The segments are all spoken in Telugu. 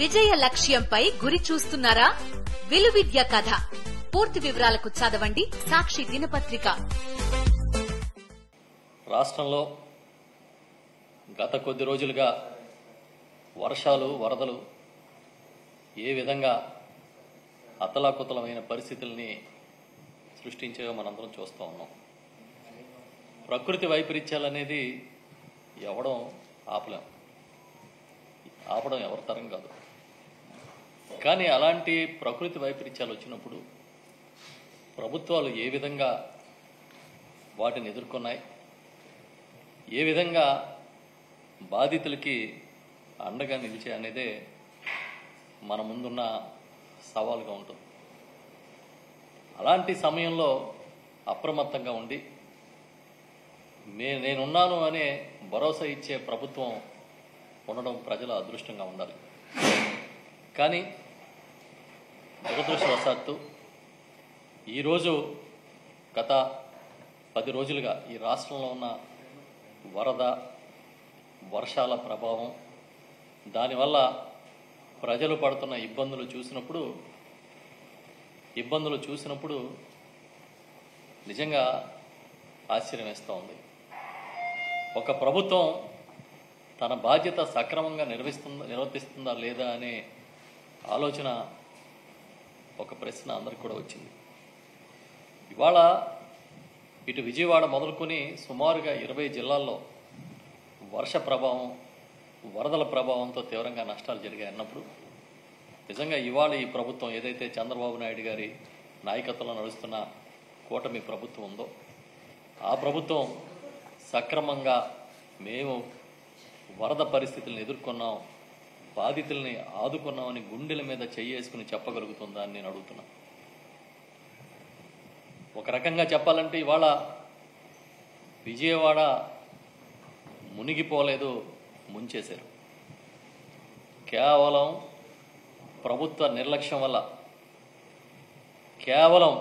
విజయ లక్ష్యంపై గురి చూస్తున్నారా? విలువిద్య కథ పూర్తి వివరాలకు చదవండి సాక్షి దినపత్రిక. రాష్ట్రంలో గత కొద్ది రోజులుగా వర్షాలు, వరదలు ఏ విధంగా అతలాకుతలమైన పరిస్థితుల్ని సృష్టించాయో మనందరం చూస్తూ ఉన్నాం. ప్రకృతి వైపరీత్యాలనేది ఆపడం ఎవరి తరం కాదు. కానీ అలాంటి ప్రకృతి వైపరీత్యాలు వచ్చినప్పుడు ప్రభుత్వాలు ఏ విధంగా వాటిని ఎదుర్కొన్నాయి, ఏ విధంగా బాధితులకి అండగా నిలిచాయి అనేదే మన ముందున్న సవాలుగా ఉంటుంది. అలాంటి సమయంలో అప్రమత్తంగా ఉండి నేనున్నాను అనే భరోసా ఇచ్చే ప్రభుత్వం ఉండడం ప్రజల అదృష్టంగా ఉండాలి. కానీ దురదృష్టవశాత్తు ఈరోజు గత 10 రోజులుగా ఈ రాష్ట్రంలో ఉన్న వరద, వర్షాల ప్రభావం, దానివల్ల ప్రజలు పడుతున్న ఇబ్బందులు చూసినప్పుడు నిజంగా ఆశ్చర్యం వేస్తూ ఉంది. ఒక ప్రభుత్వం తన బాధ్యత సక్రమంగా నిర్వర్తిస్తుందా లేదా అనే ఆలోచన, ఒక ప్రశ్న అందరికి కూడా వచ్చింది. ఇవాళ ఇటు విజయవాడ మొదలుకొని సుమారుగా 20 జిల్లాల్లో వర్ష ప్రభావం, వరదల ప్రభావంతో తీవ్రంగా నష్టాలు జరిగాయి అన్నప్పుడు నిజంగా ఇవాళ ఈ ప్రభుత్వం ఏదైతే చంద్రబాబు నాయుడు గారి నాయకత్వంలో నడుస్తున్న కూటమి ప్రభుత్వం ఉందో ఆ ప్రభుత్వం సక్రమంగా మేము వరద పరిస్థితులను ఎదుర్కొన్నాం, బాధితుల్ని ఆదుకున్నామని గుండెల మీద చెయ్యేసుకుని చెప్పగలుగుతుందా అని నేను అడుగుతున్నా. ఒక రకంగా చెప్పాలంటే ఇవాళ విజయవాడ మునిగిపోలేదు, ముంచేశారు. కేవలం ప్రభుత్వ నిర్లక్ష్యం వల్ల, కేవలం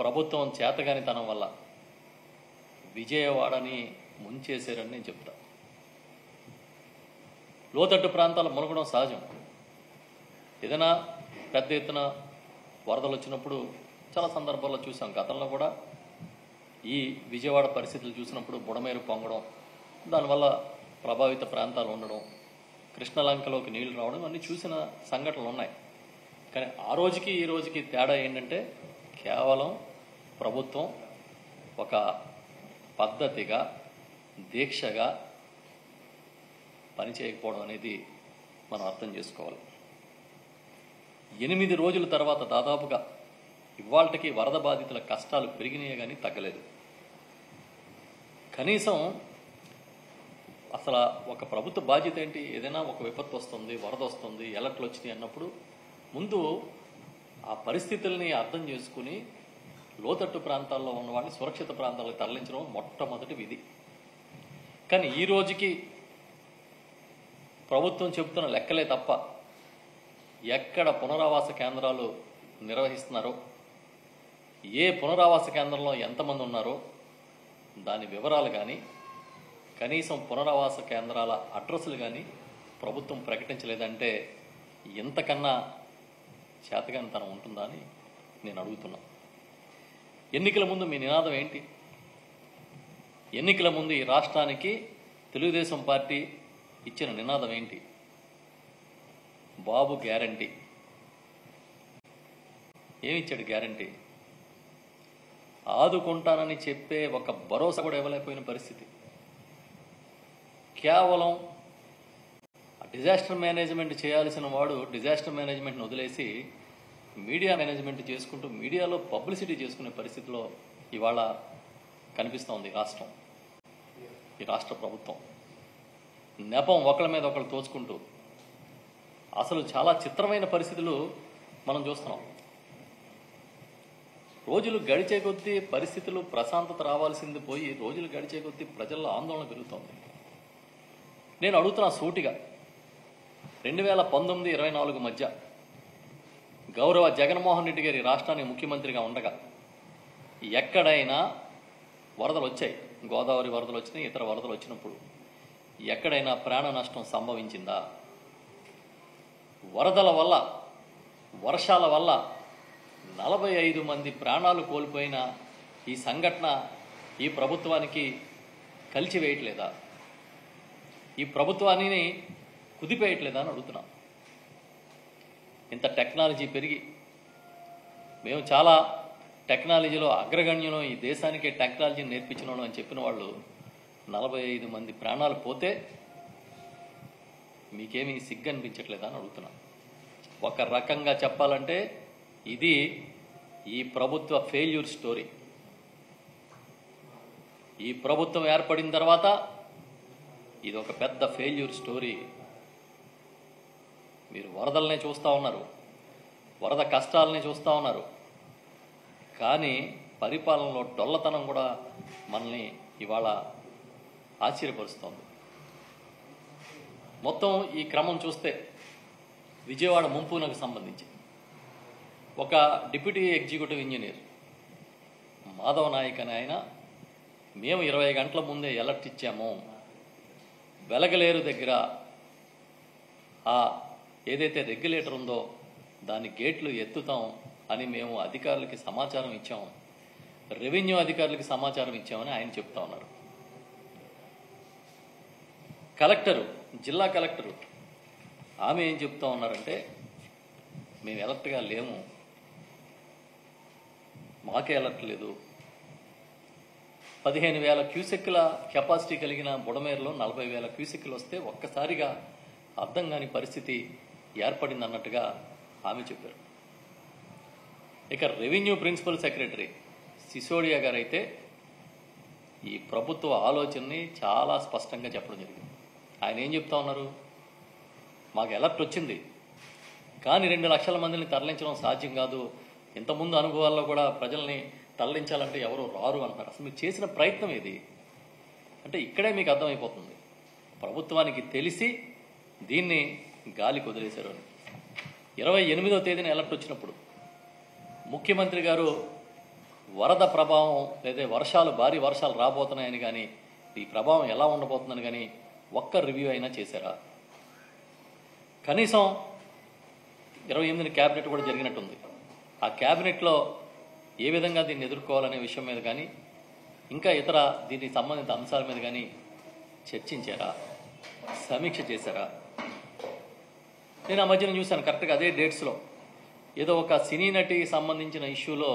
ప్రభుత్వం చేతగానితనం వల్ల విజయవాడని ముంచేశారని నేను చెప్తా. లోతట్టు ప్రాంతాలు మునగడం సహజం. ఏదైనా పెద్ద ఎత్తున వరదలు వచ్చినప్పుడు చాలా సందర్భాల్లో చూసాం. గతంలో కూడా ఈ విజయవాడ పరిస్థితులు చూసినప్పుడు బుడమేరు పొంగడం, దానివల్ల ప్రభావిత ప్రాంతాలు ఉండడం, కృష్ణలంకలోకి నీళ్లు రావడం, అన్నీ చూసిన సంఘటనలు ఉన్నాయి. కానీ ఆ రోజుకి ఈ రోజుకి తేడా ఏంటంటే కేవలం ప్రభుత్వం ఒక పద్ధతిగా, దీక్షగా పనిచేయకపోవడం అనేది మనం అర్థం చేసుకోవాలి. 8 రోజుల తర్వాత దాదాపుగా ఇవాళకి వరద బాధితుల కష్టాలు పెరిగినాయే కానీ తగ్గలేదు. కనీసం అసలు ఒక ప్రభుత్వ బాధ్యత ఏంటి? ఏదైనా ఒక విపత్తు వస్తుంది, వరద వస్తుంది, ఎలర్ట్లు వచ్చినాయి అన్నప్పుడు ముందు ఆ పరిస్థితుల్ని అర్థం చేసుకుని లోతట్టు ప్రాంతాల్లో ఉన్న వాళ్ళని సురక్షిత ప్రాంతాలకు తరలించడం మొట్టమొదటి విధి. కానీ ఈ రోజుకి ప్రభుత్వం చెబుతున్న లెక్కలే తప్ప ఎక్కడ పునరావాస కేంద్రాలు నిర్వహిస్తున్నారో, ఏ పునరావాస కేంద్రంలో ఎంతమంది ఉన్నారో దాని వివరాలు కానీ, కనీసం పునరావాస కేంద్రాల అడ్రస్లు కానీ ప్రభుత్వం ప్రకటించలేదంటే ఇంతకన్నా చేతగానితనం ఉంటుందా అని నేను అడుగుతున్నా. ఎన్నికల ముందు మీ నినాదం ఏంటి? ఎన్నికల ముందు ఈ రాష్ట్రానికి తెలుగుదేశం పార్టీ ఇచ్చిన నినాదం ఏంటి? బాబు గ్యారంటీ. ఏమిచ్చాడు గ్యారంటీ? ఆదుకుంటానని చెప్పే ఒక భరోసా కూడా ఇవ్వలేకపోయిన పరిస్థితి. కేవలం డిజాస్టర్ మేనేజ్మెంట్ చేయాల్సిన వాడు డిజాస్టర్ మేనేజ్మెంట్ని వదిలేసి మీడియా మేనేజ్మెంట్ చేసుకుంటూ మీడియాలో పబ్లిసిటీ చేసుకునే పరిస్థితిలో ఇవాళ కనిపిస్తోంది రాష్ట్రం, ఈ రాష్ట్ర ప్రభుత్వం. నెపం ఒకళ్ళ మీద ఒకళ్ళు తోచుకుంటూ అసలు చాలా చిత్రమైన పరిస్థితులు మనం చూస్తున్నాం. రోజులు గడిచే కొద్దీ పరిస్థితులు ప్రశాంతత రావాల్సింది పోయి రోజులు గడిచే కొద్దీ ప్రజల్లో ఆందోళన పెరుగుతోంది. నేను అడుగుతున్నా సూటిగా, 2019-24 మధ్య గౌరవ జగన్మోహన్ రెడ్డి గారి రాష్ట్రానికి ముఖ్యమంత్రిగా ఉండగా ఎక్కడైనా వరదలు వచ్చాయి, గోదావరి వరదలు వచ్చినాయి, ఇతర వరదలు వచ్చినప్పుడు ఎక్కడైనా ప్రాణ నష్టం సంభవించిందా? వరదల వల్ల, వర్షాల వల్ల 45 మంది ప్రాణాలు కోల్పోయిన ఈ సంఘటన ఈ ప్రభుత్వానికి కలిచివేయట్లేదా? ఈ ప్రభుత్వాన్ని కుదిపేయట్లేదా అని అడుగుతున్నాం. ఇంత టెక్నాలజీ పెరిగి మేము చాలా టెక్నాలజీలో అగ్రగణ్యం, ఈ దేశానికే టెక్నాలజీని నేర్పించిన వాళ్ళు అని చెప్పిన వాళ్ళు 45 మంది ప్రాణాలు పోతే మీకేమీ సిగ్గు అనిపించట్లేదా అని అడుగుతున్నాం. ఒక రకంగా చెప్పాలంటే ఇది ఈ ప్రభుత్వ ఫెయిల్యూర్ స్టోరీ. ఈ ప్రభుత్వం ఏర్పడిన తర్వాత ఇది ఒక పెద్ద ఫెయిల్యూర్ స్టోరీ. మీరు వరదలనే చూస్తూ ఉన్నారు, వరద కష్టాలనే చూస్తూ ఉన్నారు, కానీ పరిపాలనలో డొల్లతనం కూడా మనల్ని ఇవాళ ఆశ్చర్యపరుస్తోంది. మొత్తం ఈ క్రమం చూస్తే విజయవాడ ముంపునకు సంబంధించి ఒక deputy executive engineer Madhava Nayak అనే ఆయన, మేము 20 గంటల ముందే అలర్ట్ ఇచ్చాము, వెలగలేరు దగ్గర ఆ ఏదైతే రెగ్యులేటర్ ఉందో దాని గేట్లు ఎత్తుతాం అని మేము అధికారులకి సమాచారం ఇచ్చాం, రెవెన్యూ అధికారులకి సమాచారం ఇచ్చామని ఆయన చెప్తా ఉన్నారు. కలెక్టరు, జిల్లా కలెక్టరు ఆమె ఏం చెప్తా ఉన్నారంటే మేము అలర్ట్గా లేము, మాకే అలర్ట్ లేదు. 15,000 క్యూసెక్కుల కెపాసిటీ కలిగిన బుడమేరులో 40,000 క్యూసెక్కులు వస్తే ఒక్కసారిగా అర్థం కాని పరిస్థితి ఏర్పడింది అన్నట్టుగా ఆమె చెప్పారు. ఇక రెవెన్యూ ప్రిన్సిపల్ సెక్రటరీ సిసోడియా గారు అయితే ఈ ప్రభుత్వ ఆలోచనని చాలా స్పష్టంగా చెప్పడం జరిగింది. ఆయన ఏం చెప్తా ఉన్నారు, మాకు అలర్ట్ వచ్చింది కానీ 2 లక్షల మందిని తరలించడం సాధ్యం కాదు, ఇంతకుముందు అనుభవాల్లో కూడా ప్రజల్ని తరలించాలంటే ఎవరు రారు అంటున్నారు. అసలు మీరు చేసిన ప్రయత్నం ఏది అంటే ఇక్కడే మీకు అర్థమైపోతుంది ప్రభుత్వానికి తెలిసి దీన్ని గాలికి వదిలేశారు అని. 28వ తేదీన అలర్ట్ వచ్చినప్పుడు ముఖ్యమంత్రి గారు వరద ప్రభావం లేదా వర్షాలు, భారీ వర్షాలు రాబోతున్నాయని కానీ ఈ ప్రభావం ఎలా ఉండబోతుందని కానీ ఒక్క రివ్యూ అయినా చేశారా? కనీసం 28న క్యాబినెట్ కూడా జరిగినట్టుంది. ఆ క్యాబినెట్లో ఏ విధంగా దీన్ని ఎదుర్కోవాలనే విషయం మీద కానీ ఇంకా ఇతర దీనికి సంబంధిత అంశాల మీద కానీ చర్చించారా, సమీక్ష చేశారా? నేను ఆ మధ్యన చూశాను, కరెక్ట్గా అదే డేట్స్లో ఏదో ఒక సినీ నటికి సంబంధించిన ఇష్యూలో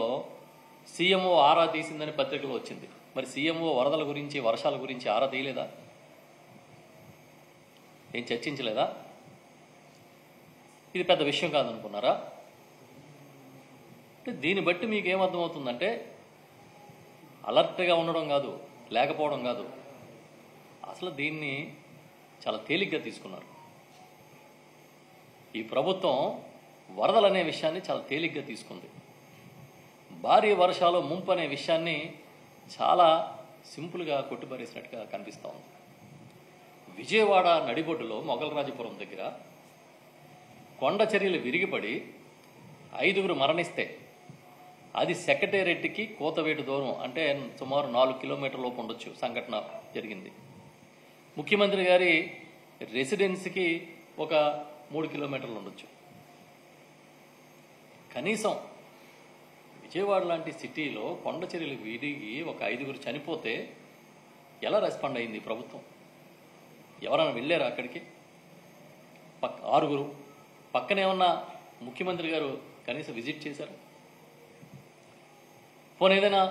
సీఎంఓ ఆరా తీసిందని పత్రికలో వచ్చింది. మరి సీఎంఓ వరదల గురించి, వర్షాల గురించి ఆరా తీయలేదా? ఏం చర్చించలేదా? ఇది పెద్ద విషయం కాదనుకున్నారా? అంటే దీన్ని బట్టి మీకు ఏమర్థమవుతుందంటే అలర్ట్గా ఉండడం కాదు, లేకపోవడం కాదు, అసలు దీన్ని చాలా తేలిగ్గా తీసుకున్నారు. ఈ ప్రభుత్వం వరదలనే విషయాన్ని చాలా తేలిగ్గా తీసుకుంది. భారీ వర్షాలు, ముంపు అనే విషయాన్ని చాలా సింపుల్గా కొట్టిపారేసినట్టుగా కనిపిస్తూ ఉంది. విజయవాడ నడిబొడ్డులో మొగలరాజపురం దగ్గర కొండ చర్యలు విరిగిపడి 5గురు మరణిస్తే అది సెక్రటేరియట్కి కోతవేటు దూరం, అంటే సుమారు 4 కిలోమీటర్ల లోపు ఉండొచ్చు సంఘటన జరిగింది. ముఖ్యమంత్రి గారి రెసిడెన్సీకి ఒక 3 కిలోమీటర్లు ఉండొచ్చు. కనీసం విజయవాడ లాంటి సిటీలో కొండ చర్యలు విరిగి ఒక 5గురు చనిపోతే ఎలా రెస్పాండ్ అయింది ప్రభుత్వం? ఎవరైనా వెళ్ళారా అక్కడికి? 6గురు పక్కనే ఉన్న ముఖ్యమంత్రి గారు కనీసం విజిట్ చేశారు? పోనీ ఏదైనా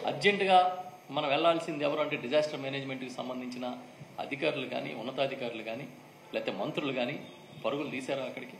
అర్జెంటుగా మనం వెళ్లాల్సింది ఎవరు అంటే డిజాస్టర్ మేనేజ్మెంట్కి సంబంధించిన అధికారులు కానీ, ఉన్నతాధికారులు కానీ, లేకపోతే మంత్రులు కానీ పరుగులు తీశారా అక్కడికి?